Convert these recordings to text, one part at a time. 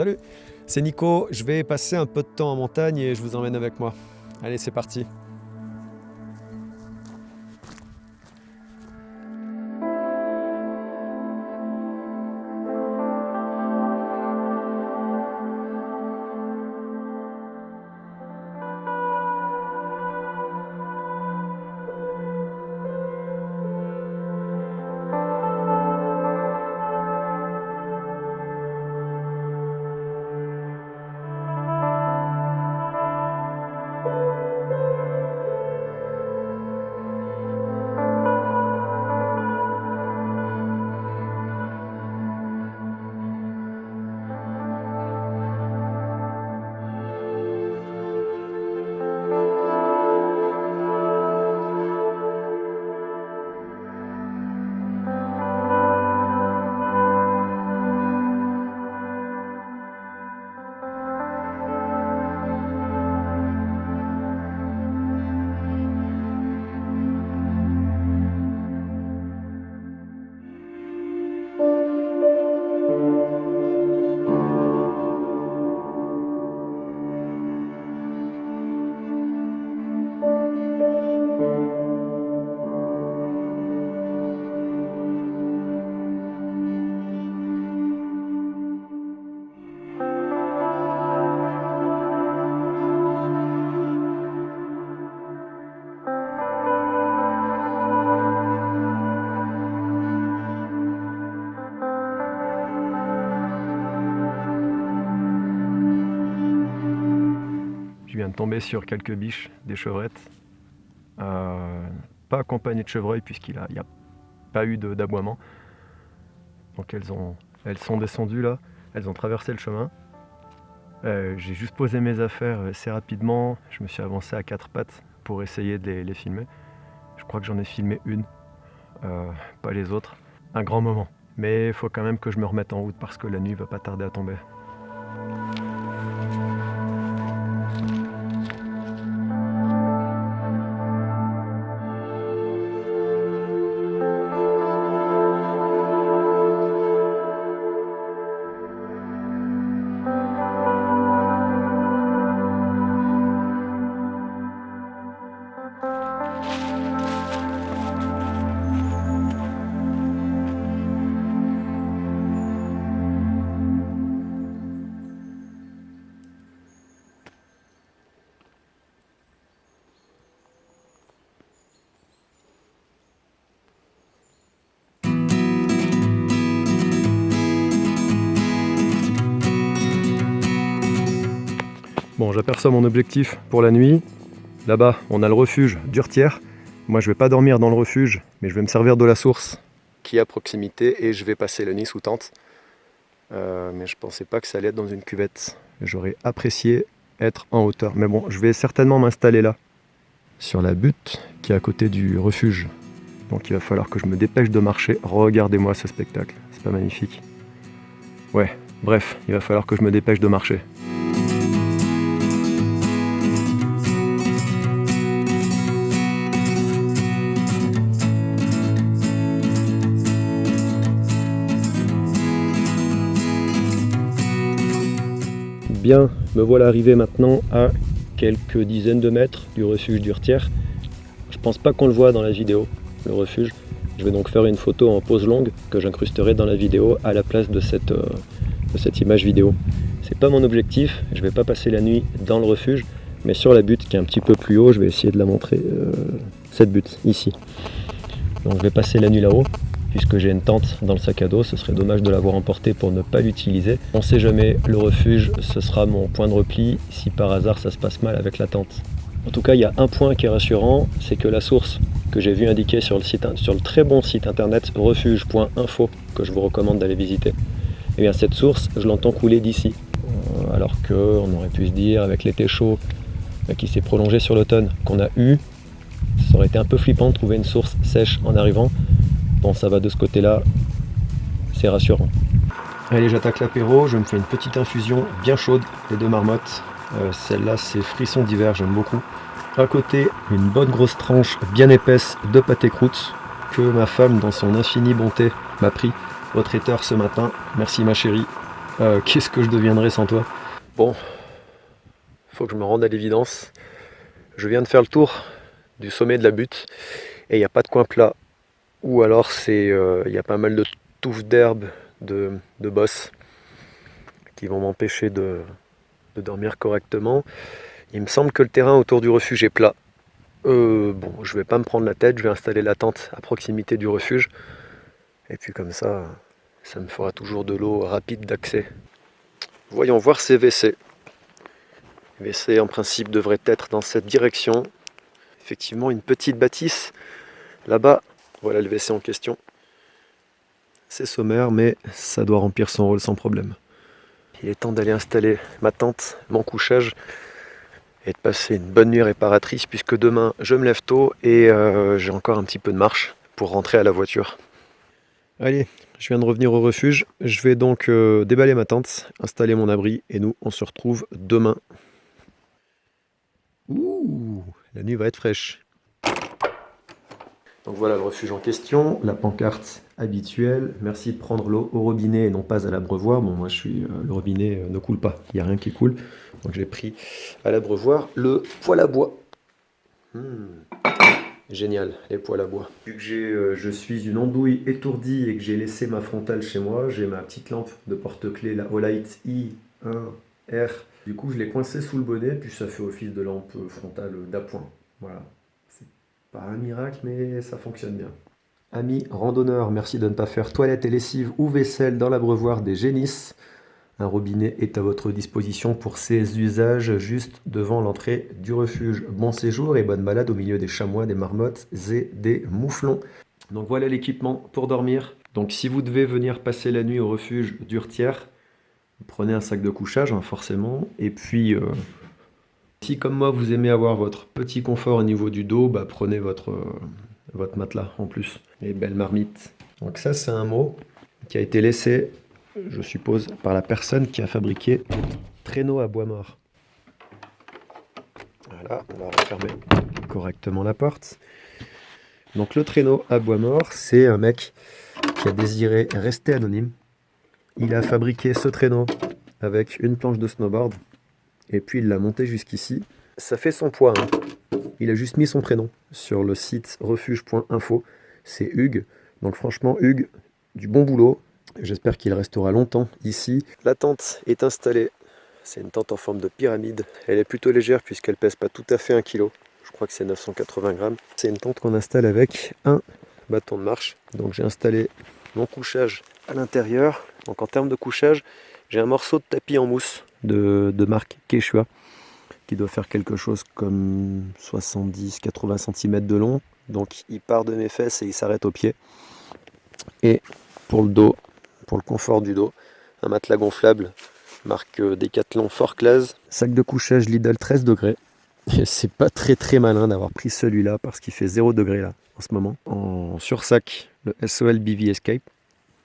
Salut, c'est Nico, je vais passer un peu de temps en montagne et je vous emmène avec moi. Allez, c'est parti. Je viens de tomber sur quelques biches, des chevrettes, pas accompagnées de chevreuils puisqu'il n'y a pas eu d'aboiement. Donc elles sont descendues là, elles ont traversé le chemin. J'ai juste posé mes affaires assez rapidement, je me suis avancé à quatre pattes pour essayer de les filmer. Je crois que j'en ai filmé une, pas les autres. Un grand moment, mais il faut quand même que je me remette en route parce que la nuit va pas tarder à tomber. Bon, j'aperçois mon objectif pour la nuit. Là-bas, on a le refuge d'Urtière. Moi, je vais pas dormir dans le refuge, mais je vais me servir de la source qui est à proximité et je vais passer la nuit sous tente. Mais je pensais pas que ça allait être dans une cuvette. J'aurais apprécié être en hauteur. Mais bon, je vais certainement m'installer là, sur la butte qui est à côté du refuge. Donc il va falloir que je me dépêche de marcher. Regardez-moi ce spectacle, c'est pas magnifique? Ouais, bref, il va falloir que je me dépêche de marcher. Bien, me voilà arrivé maintenant à quelques dizaines de mètres du refuge d'Urtière. Je pense pas qu'on le voit dans la vidéo, le refuge. Je vais donc faire une photo en pause longue que j'incrusterai dans la vidéo à la place de cette image vidéo. C'est pas mon objectif, je vais pas passer la nuit dans le refuge, mais sur la butte qui est un petit peu plus haut, je vais essayer de la montrer, cette butte, ici. Donc je vais passer la nuit là-haut, puisque j'ai une tente dans le sac à dos, ce serait dommage de l'avoir emporté pour ne pas l'utiliser. On sait jamais, le refuge, ce sera mon point de repli si par hasard ça se passe mal avec la tente. En tout cas, il y a un point qui est rassurant, c'est que la source que j'ai vu indiquée sur le très bon site internet refuge.info, que je vous recommande d'aller visiter, et bien cette source, je l'entends couler d'ici. Alors qu'on aurait pu se dire, avec l'été chaud qui s'est prolongé sur l'automne, qu'on a eu, ça aurait été un peu flippant de trouver une source sèche en arrivant. Bon, ça va de ce côté-là, c'est rassurant. Allez, j'attaque l'apéro, je me fais une petite infusion bien chaude, les deux marmottes. Celle-là, c'est frisson d'hiver, j'aime beaucoup. À côté, une bonne grosse tranche bien épaisse de pâté croûte que ma femme, dans son infinie bonté, m'a pris au traiteur ce matin. Merci ma chérie. Qu'est-ce que je deviendrais sans toi? Bon, faut que je me rende à l'évidence. Je viens de faire le tour du sommet de la butte et il n'y a pas de coin plat. Ou alors il y a pas mal de touffes d'herbe, de bosses qui vont m'empêcher de dormir correctement. Il me semble que le terrain autour du refuge est plat. Bon, je vais pas me prendre la tête, je vais installer la tente à proximité du refuge. Et puis comme ça me fera toujours de l'eau rapide d'accès. Voyons voir ces WC. Les WC en principe devraient être dans cette direction. Effectivement, une petite bâtisse là-bas. Voilà le WC en question. C'est sommaire, mais ça doit remplir son rôle sans problème. Il est temps d'aller installer ma tente, mon couchage, et de passer une bonne nuit réparatrice, puisque demain je me lève tôt et j'ai encore un petit peu de marche pour rentrer à la voiture. Allez, je viens de revenir au refuge. Je vais donc déballer ma tente, installer mon abri, et nous, on se retrouve demain. Ouh, la nuit va être fraîche. Donc voilà le refuge en question, la pancarte habituelle. Merci de prendre l'eau au robinet et non pas à l'abreuvoir. Bon, moi le robinet ne coule pas, il n'y a rien qui coule. Donc j'ai pris à l'abreuvoir le poêle à bois. Génial, les poêles à bois. Vu que je suis une andouille étourdie et que j'ai laissé ma frontale chez moi, j'ai ma petite lampe de porte-clés, la Olight i1R. Du coup, je l'ai coincée sous le bonnet, puis ça fait office de lampe frontale d'appoint. Voilà. C'est pas un miracle, mais ça fonctionne bien. Amis randonneurs, merci de ne pas faire toilette et lessive ou vaisselle dans l'abreuvoir des génisses. Un robinet est à votre disposition pour ces usages juste devant l'entrée du refuge. Bon séjour et bonne balade au milieu des chamois, des marmottes et des mouflons. Donc voilà l'équipement pour dormir. Donc si vous devez venir passer la nuit au refuge d'Urtière, prenez un sac de couchage, hein, forcément. Et puis, si comme moi vous aimez avoir votre petit confort au niveau du dos, bah, prenez votre matelas en plus. Les belles marmites. Donc ça c'est un mot qui a été laissé, je suppose, par la personne qui a fabriqué le traîneau à bois mort. Voilà, on va refermer correctement la porte. Donc le traîneau à bois mort, c'est un mec qui a désiré rester anonyme. Il a fabriqué ce traîneau avec une planche de snowboard et puis il l'a monté jusqu'ici. Ça fait son poids, hein. Il a juste mis son prénom sur le site refuge.info. C'est Hugues. Donc franchement, Hugues, du bon boulot. J'espère qu'il restera longtemps ici. La tente est installée. C'est une tente en forme de pyramide. Elle est plutôt légère puisqu'elle pèse pas tout à fait 1 kg. Je crois que c'est 980 grammes. C'est une tente qu'on installe avec un bâton de marche. Donc j'ai installé mon couchage à l'intérieur. Donc en termes de couchage, j'ai un morceau de tapis en mousse de marque Quechua qui doit faire quelque chose comme 70-80 cm de long. Donc il part de mes fesses et il s'arrête au pied. Et pour le dos, pour le confort du dos, un matelas gonflable, marque Decathlon Fort Class. Sac de couchage Lidl 13 degrés. Et c'est pas très malin d'avoir pris celui-là parce qu'il fait 0 degré là en ce moment. En sursac, le SOL BV Escape.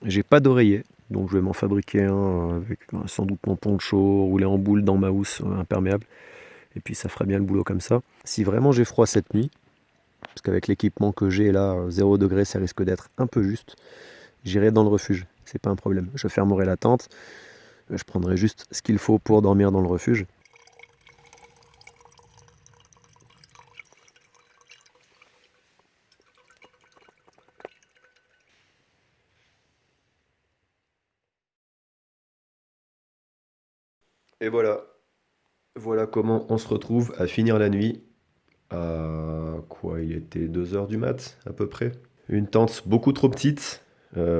J'ai pas d'oreiller, donc je vais m'en fabriquer un avec sans doute mon poncho roulé en boule dans ma housse imperméable. Et puis ça ferait bien le boulot comme ça. Si vraiment j'ai froid cette nuit, parce qu'avec l'équipement que j'ai là, 0 degré, ça risque d'être un peu juste, j'irai dans le refuge, c'est pas un problème. Je fermerai la tente, je prendrai juste ce qu'il faut pour dormir dans le refuge. Et voilà. Voilà comment on se retrouve à finir la nuit. À quoi? Il était 2 h du mat à peu près. Une tente beaucoup trop petite,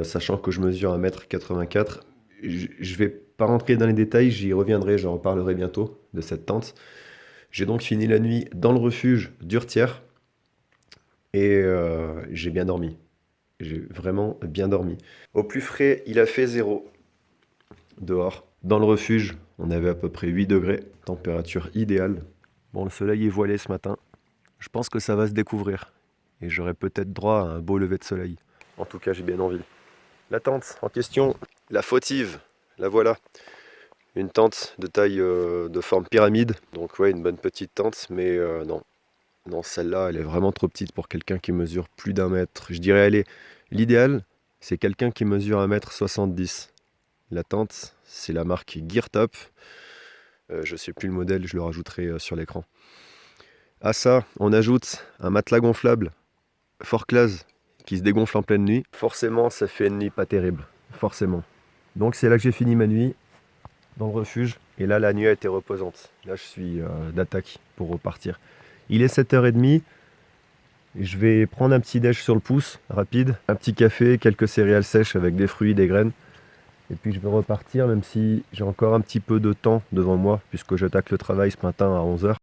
sachant que je mesure 1,84 m. Je vais pas rentrer dans les détails, j'y reviendrai, j'en reparlerai bientôt de cette tente. J'ai donc fini la nuit dans le refuge d'Urtière et j'ai bien dormi. J'ai vraiment bien dormi. Au plus frais, il a fait 0 dehors. Dans le refuge, on avait à peu près 8 degrés, température idéale. Bon, le soleil est voilé ce matin. Je pense que ça va se découvrir. Et j'aurai peut-être droit à un beau lever de soleil. En tout cas, j'ai bien envie. La tente en question, la fautive, la voilà. Une tente de taille de forme pyramide. Donc ouais, une bonne petite tente, mais non. Non, celle-là, elle est vraiment trop petite pour quelqu'un qui mesure plus d'1 mètre. Je dirais, l'idéal, c'est quelqu'un qui mesure 1,70 m. La tente, c'est la marque Geartop. Je sais plus le modèle, je le rajouterai sur l'écran. À ça, on ajoute un matelas gonflable Forclaz qui se dégonfle en pleine nuit. Forcément, ça fait une nuit pas terrible. Forcément. Donc c'est là que j'ai fini ma nuit, dans le refuge. Et là, la nuit a été reposante. Là, je suis d'attaque pour repartir. Il est 7h30. Je vais prendre un petit déj sur le pouce, rapide. Un petit café, quelques céréales sèches avec des fruits, des graines. Et puis je vais repartir, même si j'ai encore un petit peu de temps devant moi, puisque j'attaque le travail ce matin à 11h.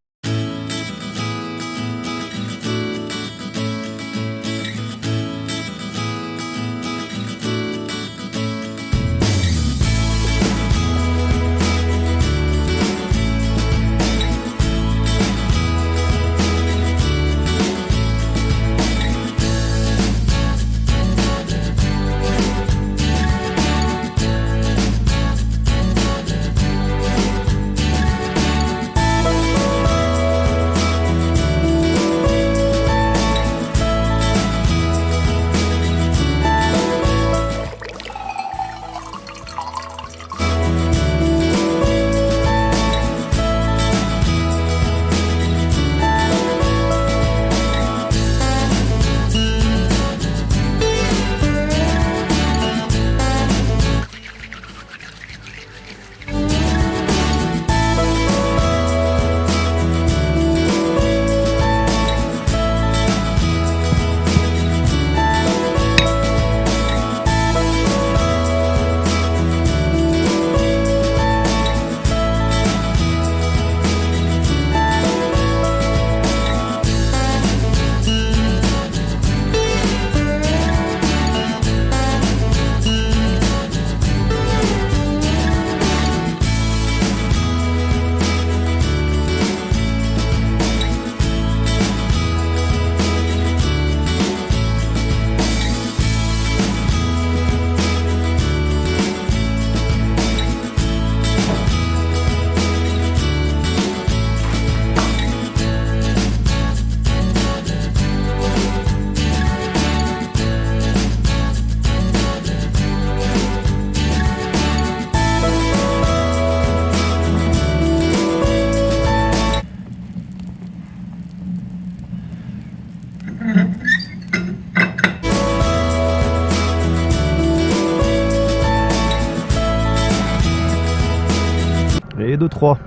Et 2-3.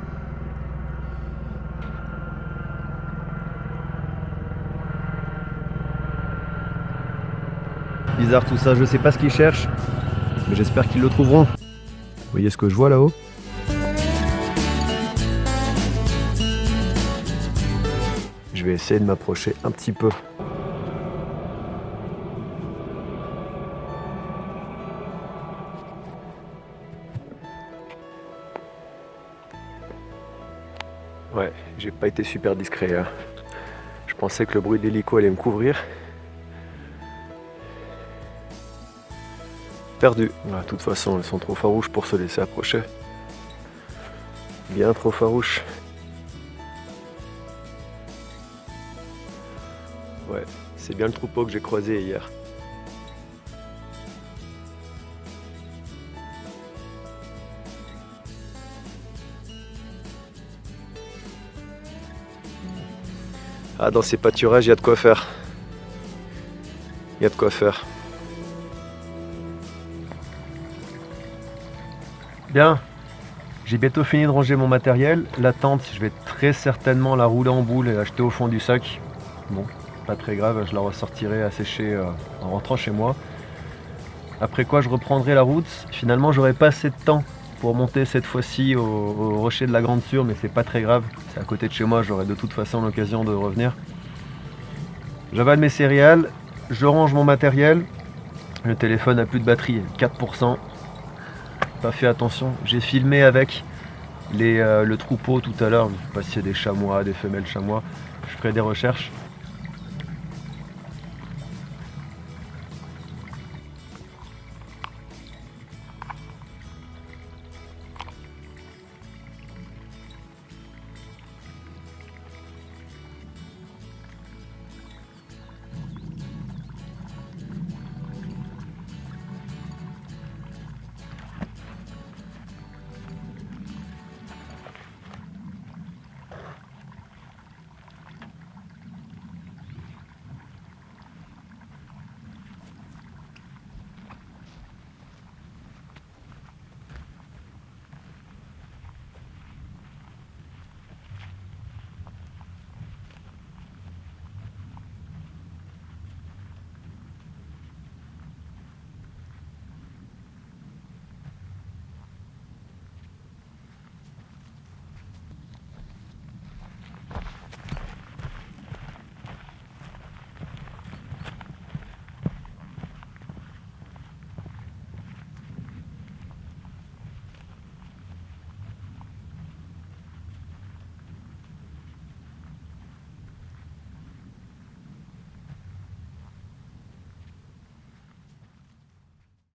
Bizarre tout ça, je sais pas ce qu'ils cherchent, mais j'espère qu'ils le trouveront. Vous voyez ce que je vois là-haut? Je vais essayer de m'approcher un petit peu. Ouais, j'ai pas été super discret hein. Je pensais que le bruit de l'hélico allait me couvrir. Perdu. De toute façon, elles sont trop farouches pour se laisser approcher. Bien trop farouches. Ouais, c'est bien le troupeau que j'ai croisé hier. Ah, dans ces pâturages, il y a de quoi faire. Il y a de quoi faire. Bien, j'ai bientôt fini de ranger mon matériel. La tente, je vais très certainement la rouler en boule et la jeter au fond du sac. Bon, pas très grave, je la ressortirai à sécher en rentrant chez moi. Après quoi, je reprendrai la route. Finalement, j'aurai pas assez de temps pour monter cette fois-ci au rocher de la Grande Sûre, mais c'est pas très grave. C'est à côté de chez moi, j'aurai de toute façon l'occasion de revenir. J'avale mes céréales, je range mon matériel. Le téléphone a plus de batterie, 4%. Pas fait attention. J'ai filmé avec le troupeau tout à l'heure. Je ne sais pas s'il y a des chamois, des femelles chamois. Je ferai des recherches.